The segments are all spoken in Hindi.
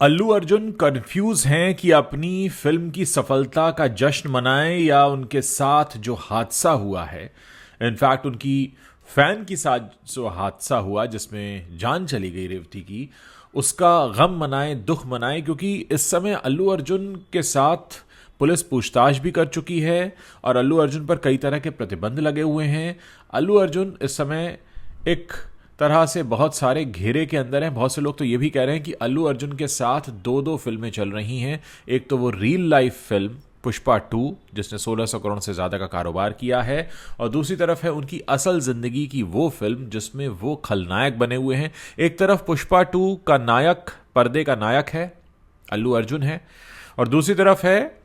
अल्लू अर्जुन कंफ्यूज हैं कि अपनी फिल्म की सफलता का जश्न मनाएं या उनके साथ जो हादसा हुआ है, इनफैक्ट उनकी फैन के साथ जो हादसा हुआ जिसमें जान चली गई रेवती की, उसका गम मनाएं, दुख मनाएं। क्योंकि इस समय अल्लू अर्जुन के साथ पुलिस पूछताछ भी कर चुकी है और अल्लू अर्जुन पर कई तरह के प्रतिबंध लगे हुए हैं। अल्लू अर्जुन इस समय एक तरह से बहुत सारे घेरे के अंदर हैं। बहुत से लोग तो ये भी कह रहे हैं कि अल्लू अर्जुन के साथ दो दो फिल्में चल रही हैं। एक तो वो रियल लाइफ फिल्म पुष्पा 2 जिसने 1600 करोड़ से ज़्यादा का कारोबार किया है, और दूसरी तरफ है उनकी असल ज़िंदगी की वो फिल्म जिसमें वो खलनायक बने हुए हैं। एक तरफ पुष्पा 2 का नायक, पर्दे का नायक है, अल्लू अर्जुन है, और दूसरी तरफ है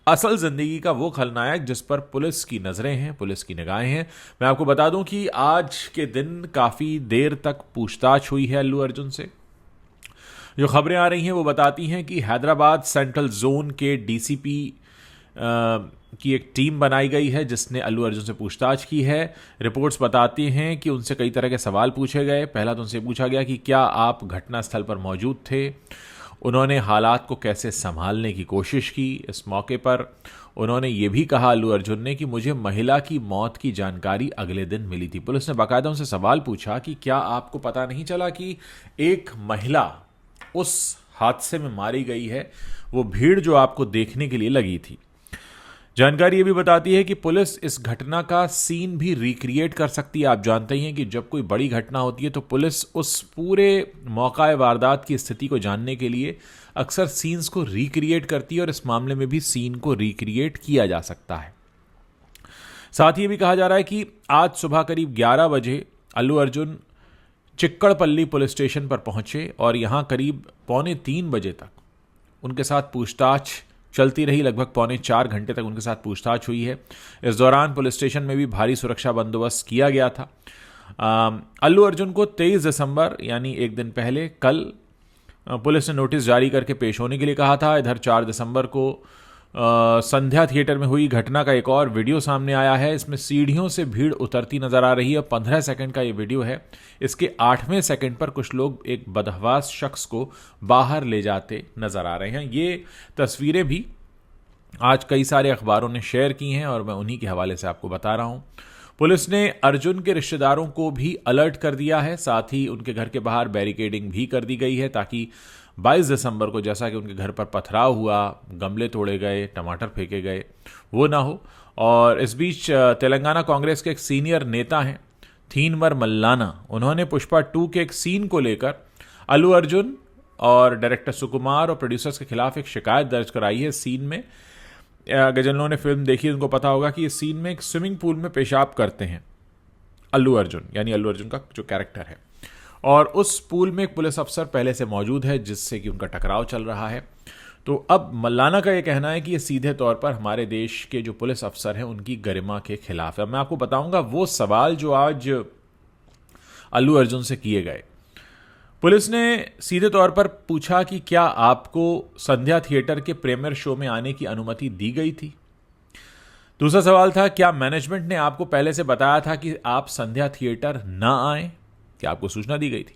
असल जिंदगी का वो खलनायक जिस पर पुलिस की नजरें हैं, पुलिस की निगाहें हैं। मैं आपको बता दूं कि आज के दिन काफी देर तक पूछताछ हुई है अल्लू अर्जुन से। जो खबरें आ रही हैं वो बताती हैं कि हैदराबाद सेंट्रल जोन के डीसीपी की एक टीम बनाई गई है जिसने अल्लू अर्जुन से पूछताछ की है। रिपोर्ट्स बताती हैं कि उनसे कई तरह के सवाल पूछे गए। पहला तो उनसे पूछा गया कि क्या आप घटनास्थल पर मौजूद थे, उन्होंने हालात को कैसे संभालने की कोशिश की। इस मौके पर उन्होंने ये भी कहा अल्लू अर्जुन ने कि मुझे महिला की मौत की जानकारी अगले दिन मिली थी। पुलिस ने बाकायदा उनसे सवाल पूछा कि क्या आपको पता नहीं चला कि एक महिला उस हादसे में मारी गई है, वो भीड़ जो आपको देखने के लिए लगी थी। जानकारी ये भी बताती है कि पुलिस इस घटना का सीन भी रिक्रिएट कर सकती है। आप जानते ही हैं कि जब कोई बड़ी घटना होती है तो पुलिस उस पूरे मौका वारदात की स्थिति को जानने के लिए अक्सर सीन्स को रिक्रिएट करती है, और इस मामले में भी सीन को रिक्रिएट किया जा सकता है। साथ ही ये भी कहा जा रहा है कि आज सुबह करीब 11 बजे अल्लू अर्जुन चिक्कड़पल्ली पुलिस स्टेशन पर पहुंचे और यहां करीब 2:45 बजे तक उनके साथ पूछताछ चलती रही। लगभग 3.25 घंटे तक उनके साथ पूछताछ हुई है। इस दौरान पुलिस स्टेशन में भी भारी सुरक्षा बंदोबस्त किया गया था। अल्लू अर्जुन को 23 दिसंबर यानी एक दिन पहले कल पुलिस ने नोटिस जारी करके पेश होने के लिए कहा था। इधर 4 दिसंबर को संध्या थिएटर में हुई घटना का एक और वीडियो सामने आया है। इसमें सीढ़ियों से भीड़ उतरती नजर आ रही है। 15 सेकंड का ये वीडियो है। इसके 8वें सेकंड पर कुछ लोग एक बदहवास शख्स को बाहर ले जाते नजर आ रहे हैं। ये तस्वीरें भी आज कई सारे अखबारों ने शेयर की हैं और मैं उन्हीं के हवाले से आपको बता रहा हूं। पुलिस ने अर्जुन के रिश्तेदारों को भी अलर्ट कर दिया है। साथ ही उनके घर के बाहर बैरिकेडिंग भी कर दी गई है ताकि 22 दिसंबर को जैसा कि उनके घर पर पथराव हुआ, गमले तोड़े गए, टमाटर फेंके गए, वो ना हो। और इस बीच तेलंगाना कांग्रेस के एक सीनियर नेता हैं थीनवर मल्लाना, उन्होंने पुष्पा 2 के एक सीन को लेकर अल्लू अर्जुन और डायरेक्टर सुकुमार और प्रोड्यूसर्स के खिलाफ एक शिकायत दर्ज कराई है। सीन में अगर जिन लोगों ने फिल्म देखी उनको पता होगा कि इस सीन में एक स्विमिंग पूल में पेशाब करते हैं अल्लू अर्जुन, यानी अल्लू अर्जुन का जो कैरेक्टर है, और उस पूल में एक पुलिस अफसर पहले से मौजूद है जिससे कि उनका टकराव चल रहा है। तो अब मल्लाना का यह कहना है कि यह सीधे तौर पर हमारे देश के जो पुलिस अफसर हैं उनकी गरिमा के खिलाफ है। मैं आपको बताऊंगा वो सवाल जो आज अल्लू अर्जुन से किए गए। पुलिस ने सीधे तौर पर पूछा कि क्या आपको संध्या थिएटर के प्रीमियर शो में आने की अनुमति दी गई थी। दूसरा सवाल था क्या मैनेजमेंट ने आपको पहले से बताया था कि आप संध्या थिएटर ना आए, क्या आपको सूचना दी गई थी।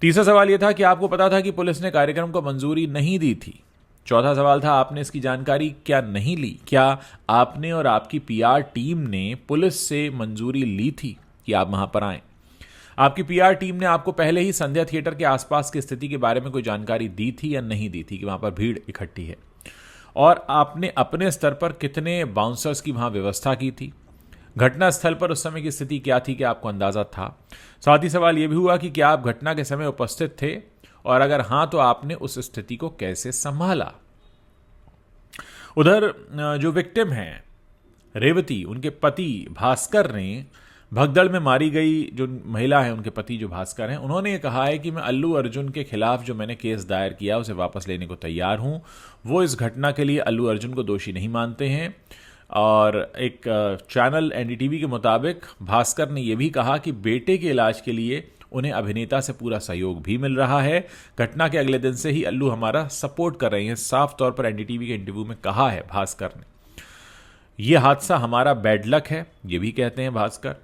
तीसरा सवाल यह था कि आपको पता था कि पुलिस ने कार्यक्रम को मंजूरी नहीं दी थी। चौथा सवाल था आपने इसकी जानकारी क्या नहीं ली, क्या आपने और आपकी पीआर टीम ने पुलिस से मंजूरी ली थी कि आप वहां पर आए। आपकी पीआर टीम ने आपको पहले ही संध्या थिएटर के आसपास की स्थिति के बारे में कोई जानकारी दी थी या नहीं दी थी कि वहां पर भीड़ इकट्ठी है, और आपने अपने स्तर पर कितने बाउंसर्स की वहां व्यवस्था की थी। घटनास्थल पर उस समय की स्थिति क्या थी कि आपको अंदाजा था। साथ ही सवाल यह भी हुआ कि क्या आप घटना के समय उपस्थित थे, और अगर हां तो आपने उस स्थिति को कैसे संभाला। उधर जो विक्टिम हैं रेवती, उनके पति भास्कर ने भगदड़ में मारी गई जो महिला है, उनके पति जो भास्कर हैं, उन्होंने ये कहा है कि मैं अल्लू अर्जुन के खिलाफ जो मैंने केस दायर किया उसे वापस लेने को तैयार हूं। वो इस घटना के लिए अल्लू अर्जुन को दोषी नहीं मानते हैं। और एक चैनल एनडीटीवी के मुताबिक भास्कर ने यह भी कहा कि बेटे के इलाज के लिए उन्हें अभिनेता से पूरा सहयोग भी मिल रहा है। घटना के अगले दिन से ही अल्लू हमारा सपोर्ट कर रहे हैं, साफ तौर पर एनडीटीवी के इंटरव्यू में कहा है भास्कर ने। यह हादसा हमारा बैड लक है, ये भी कहते हैं भास्कर।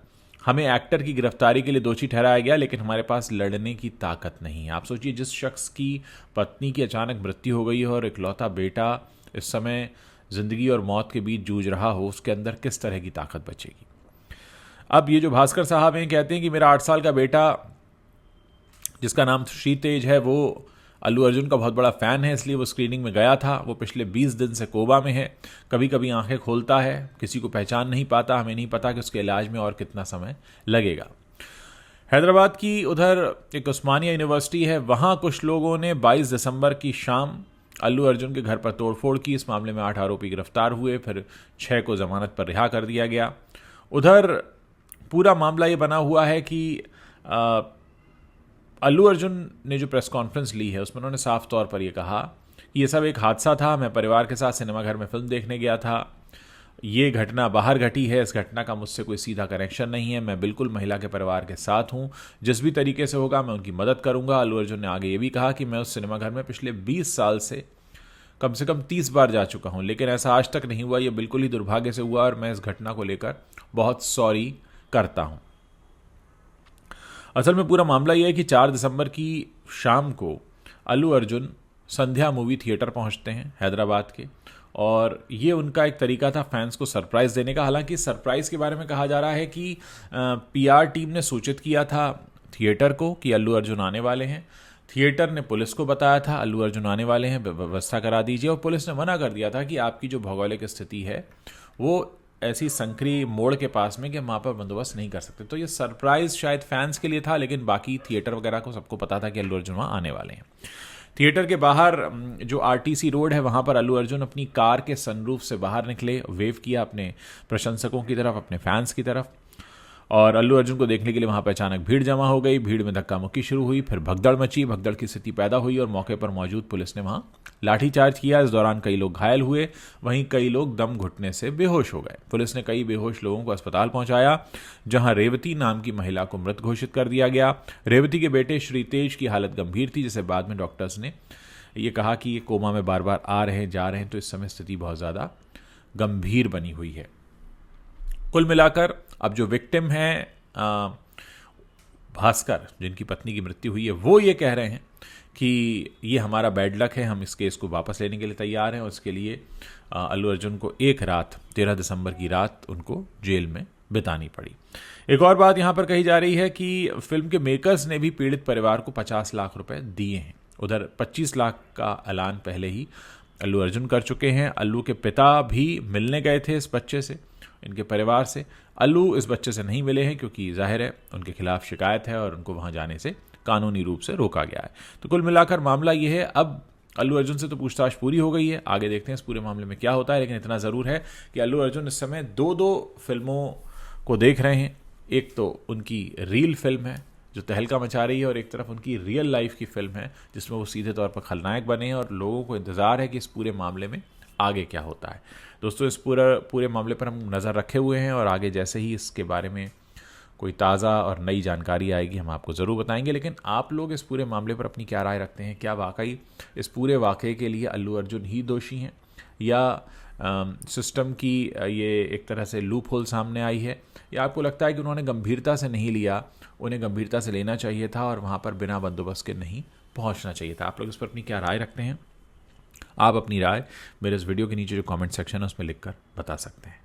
हमें एक्टर की गिरफ्तारी के लिए दोषी ठहराया गया, लेकिन हमारे पास लड़ने की ताकत नहीं है। आप सोचिए, जिस शख्स की पत्नी की अचानक मृत्यु हो गई है और इकलौता बेटा इस समय ज़िंदगी और मौत के बीच जूझ रहा हो, उसके अंदर किस तरह की ताकत बचेगी। अब ये जो भास्कर साहब हैं कहते हैं कि मेरा 8 साल का बेटा जिसका नाम श्री तेज है, वो अल्लू अर्जुन का बहुत बड़ा फ़ैन है, इसलिए वो स्क्रीनिंग में गया था। वो पिछले 20 दिन से कोमा में है, कभी कभी आंखें खोलता है, किसी को पहचान नहीं पाता, हमें नहीं पता कि उसके इलाज में और कितना समय लगेगा। हैदराबाद की उधर एक उस्मानिया यूनिवर्सिटी है, वहाँ कुछ लोगों ने 22 दिसंबर की शाम अल्लू अर्जुन के घर पर तोड़फोड़ की। इस मामले में 8 आरोपी गिरफ्तार हुए, फिर 6 को जमानत पर रिहा कर दिया गया। उधर पूरा मामला ये बना हुआ है कि अल्लू अर्जुन ने जो प्रेस कॉन्फ्रेंस ली है उसमें उन्होंने साफ तौर पर यह कहा कि ये सब एक हादसा था, मैं परिवार के साथ सिनेमाघर में फिल्म देखने गया था, ये घटना बाहर घटी है, इस घटना का मुझसे कोई सीधा कनेक्शन नहीं है, मैं बिल्कुल महिला के परिवार के साथ हूँ, जिस भी तरीके से होगा मैं उनकी मदद करूँगा। अल्लू अर्जुन ने आगे ये भी कहा कि मैं उस सिनेमाघर में पिछले 20 साल से कम 30 बार जा चुका हूँ, लेकिन ऐसा आज तक नहीं हुआ, ये बिल्कुल ही दुर्भाग्य से हुआ और मैं इस घटना को लेकर बहुत सॉरी करता हूँ। असल में पूरा मामला यह है कि 4 दिसंबर की शाम को अल्लू अर्जुन संध्या मूवी थिएटर पहुंचते हैं हैदराबाद के, और ये उनका एक तरीका था फैंस को सरप्राइज़ देने का। हालांकि सरप्राइज़ के बारे में कहा जा रहा है कि पीआर टीम ने सूचित किया था थिएटर को कि अल्लू अर्जुन आने वाले हैं, थिएटर ने पुलिस को बताया था अल्लू अर्जुन आने वाले हैं, व्यवस्था करा दीजिए, और पुलिस ने मना कर दिया था कि आपकी जो भौगोलिक स्थिति है वो ऐसी संकरी मोड़ के पास में कि हम वहाँ पर बंदोबस्त नहीं कर सकते। तो ये सरप्राइज़ शायद फैंस के लिए था, लेकिन बाकी थिएटर वगैरह को सबको पता था कि अल्लू अर्जुन वहाँ आने वाले हैं। थिएटर के बाहर जो आरटीसी रोड है वहाँ पर अल्लू अर्जुन अपनी कार के सनरूफ से बाहर निकले, वेव किया अपने प्रशंसकों की तरफ, अपने फैंस की तरफ, और अल्लू अर्जुन को देखने के लिए वहाँ पर अचानक भीड़ जमा हो गई। भीड़ में धक्का मुक्की शुरू हुई, फिर भगदड़ मची, भगदड़ की स्थिति पैदा हुई और मौके पर मौजूद पुलिस ने वहाँ लाठीचार्ज किया। इस दौरान कई लोग घायल हुए, वहीं कई लोग दम घुटने से बेहोश हो गए। पुलिस ने कई बेहोश लोगों को अस्पताल पहुंचाया, जहां रेवती नाम की महिला को मृत घोषित कर दिया गया। रेवती के बेटे श्री तेज की हालत गंभीर थी, जिसे बाद में डॉक्टर्स ने ये कहा कि ये कोमा में बार बार आ रहे हैं जा रहे हैं, तो इस समय स्थिति बहुत ज़्यादा गंभीर बनी हुई है। कुल मिलाकर अब जो विक्टिम है भास्कर, जिनकी पत्नी की मृत्यु हुई है, वो ये कह रहे हैं कि ये हमारा बैड लक है, हम इस केस को वापस लेने के लिए तैयार हैं, और उसके लिए अल्लू अर्जुन को एक रात 13 दिसंबर की रात उनको जेल में बितानी पड़ी। एक और बात यहाँ पर कही जा रही है कि फिल्म के मेकर्स ने भी पीड़ित परिवार को 50 लाख रुपए दिए हैं। उधर 25 लाख का ऐलान पहले ही अल्लू अर्जुन कर चुके हैं। अल्लू के पिता भी मिलने गए थे इस बच्चे से, इनके परिवार से। अल्लू इस बच्चे से नहीं मिले हैं क्योंकि जाहिर है उनके खिलाफ शिकायत है और उनको वहाँ जाने से कानूनी रूप से रोका गया है। तो कुल मिलाकर मामला ये है, अब अल्लू अर्जुन से तो पूछताछ पूरी हो गई है, आगे देखते हैं इस पूरे मामले में क्या होता है। लेकिन इतना ज़रूर है कि अल्लू अर्जुन इस समय दो फिल्मों को देख रहे हैं। एक तो उनकी रील फिल्म है जो तहलका मचा रही है, और एक तरफ उनकी रियल लाइफ की फिल्म है जिसमें वो सीधे तौर पर खलनायक बने हैं, और लोगों को इंतज़ार है कि इस पूरे मामले में आगे क्या होता है। दोस्तों, इस पूरे मामले पर हम नज़र रखे हुए हैं, और आगे जैसे ही इसके बारे में कोई ताज़ा और नई जानकारी आएगी हम आपको ज़रूर बताएंगे। लेकिन आप लोग इस पूरे मामले पर अपनी क्या राय रखते हैं? क्या वाकई इस पूरे वाक़ये के लिए अल्लू अर्जुन ही दोषी हैं, या सिस्टम की ये एक तरह से लूप होल सामने आई है, या आपको लगता है कि उन्होंने गंभीरता से नहीं लिया, उन्हें गंभीरता से लेना चाहिए था और वहाँ पर बिना बंदोबस्त के नहीं पहुँचना चाहिए था? आप लोग इस पर अपनी क्या राय रखते हैं? आप अपनी राय मेरे इस वीडियो के नीचे जो कमेंट सेक्शन है उसमें लिखकर बता सकते हैं।